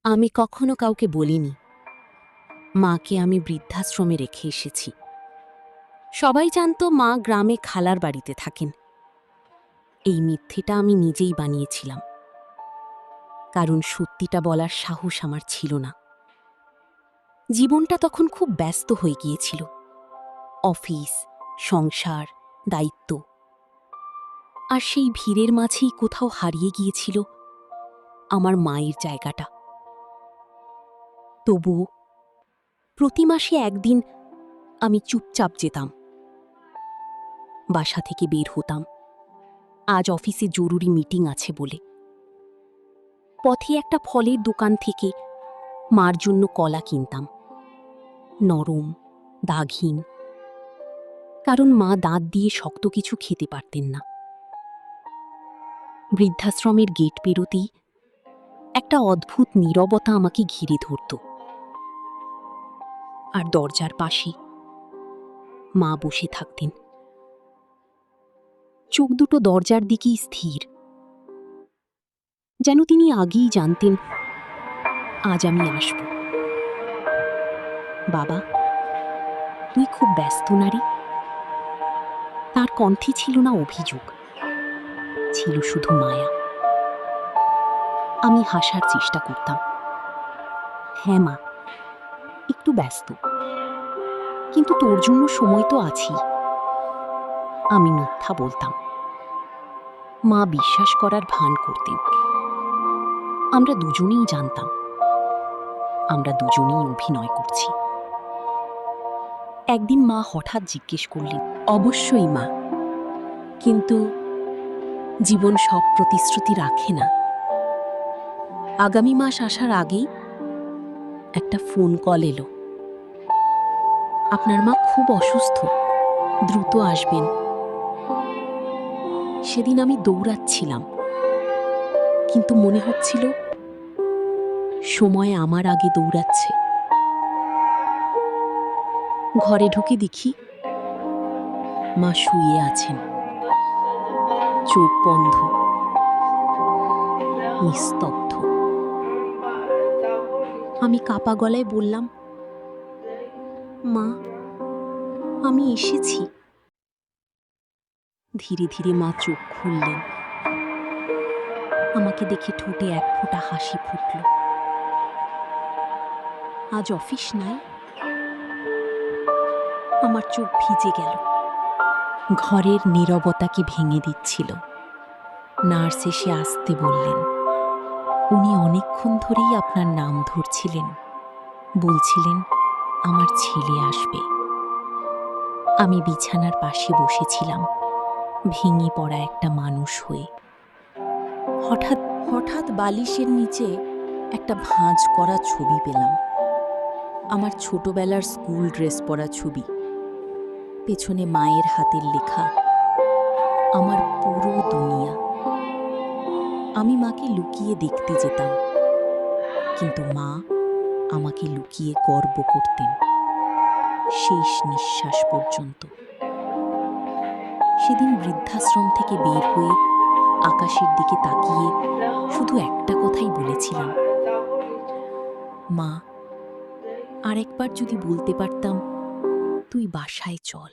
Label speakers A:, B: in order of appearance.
A: আমি কখনো কাউকে বলিনি মাকে আমি বৃদ্ধাশ্রমে রেখে এসেছি। সবাই জানতো মা গ্রামে খালার বাড়িতে থাকেন। এই মিথ্যেটা আমি নিজেই বানিয়েছিলাম, কারণ সত্যিটা বলার সাহস আমার ছিল না। জীবনটা তখন খুব ব্যস্ত হয়ে গিয়েছিল, অফিস, সংসার, দায়িত্ব। আর সেই ভিড়ের মাঝেই কোথাও হারিয়ে গিয়েছিল আমার মায়ের জায়গাটা। তবুও প্রতি মাসে একদিন আমি চুপচাপ যেতাম, বাসা থেকে বের হতাম আজ অফিসে জরুরি মিটিং আছে বলে। পথে একটা ফলের দোকান থেকে মার জন্য কলা কিনতাম, নরম, দাগহীন, কারণ মা দাঁত দিয়ে শক্ত কিছু খেতে পারতেন না। বৃদ্ধাশ্রমের গেট পেরোতেই একটা অদ্ভুত নীরবতা আমাকে ঘিরে ধরত। আর দরজার পাশে মা বসে থাকতেন, চোখ দুটো দরজার দিকেই স্থির, যেন তিনি আগেই জানতেন আজ আমি আসব। বাবা, তুই খুব ব্যস্ত নারী। তার কণ্ঠে ছিল না অভিযোগ, ছিল শুধু মায়া। আমি হাসার চেষ্টা করতাম। হ্যাঁ মা, একটু ব্যস্ত, কিন্তু তোর জন্য সময় তো আছেই। আমি মিথ্যা বলতাম, মা বিশ্বাস করার ভান করতেন। আমরা দুজনেই জানতাম আমরা দুজনেই অভিনয় করছি। একদিন মা হঠাৎ জিজ্ঞেস করলেন, অবশ্যই মা, কিন্তু জীবন সব প্রতিশ্রুতি রাখে না। আগামী মাস আসার আগেই একটা ফোন কল এলো, আপনার মা খুব অসুস্থ, দ্রুত আসবেন। সেদিন আমি দৌড়াচ্ছিলাম, কিন্তু মনে হচ্ছিল সময় আমার আগে দৌড়াচ্ছে। ঘরে ঢুকে দেখি মা শুয়ে আছেন, চোখ বন্ধ, নিস্তব্ধ। আমি কাপা গলায় বললাম, মা, আমি এসেছি। ধীরে ধীরে মা চোখ খুললেন। আমাকে দেখে ঠোঁটে এক ফোঁটা হাসি ফুটল। আজ অফিস নাই? আমার চোখ ভিজে গেল। ঘরের নীরবতাকে ভেঙে দিচ্ছিল। নার্স এসে আসতে বললেন। উনি অনেকক্ষণ ধরেই আপনার নাম ধরছিলেন, বলছিলেন আমার ছেলে আসবে। আমি বিছানার পাশে বসেছিলাম, ভেঙে পড়া একটা মানুষ হয়ে। হঠাৎ হঠাৎ বালিশের নিচে একটা ভাঁজ করা ছবি পেলাম, আমার ছোটবেলার স্কুল ড্রেস পরা ছবি। পেছনে মায়ের হাতের লেখা, আমার পুরো দুনিয়া। আমি মাকে লুকিয়ে দেখতে যেতাম, কিন্তু মা আমাকে লুকিয়ে গর্ব করতেন শেষ নিঃশ্বাস পর্যন্ত। সেদিন বৃদ্ধাশ্রম থেকে বের হয়ে আকাশের দিকে তাকিয়ে শুধু একটা কথাই বলেছিলাম, মা, আরেকবার যদি বলতে পারতাম তুই বাসায় চল।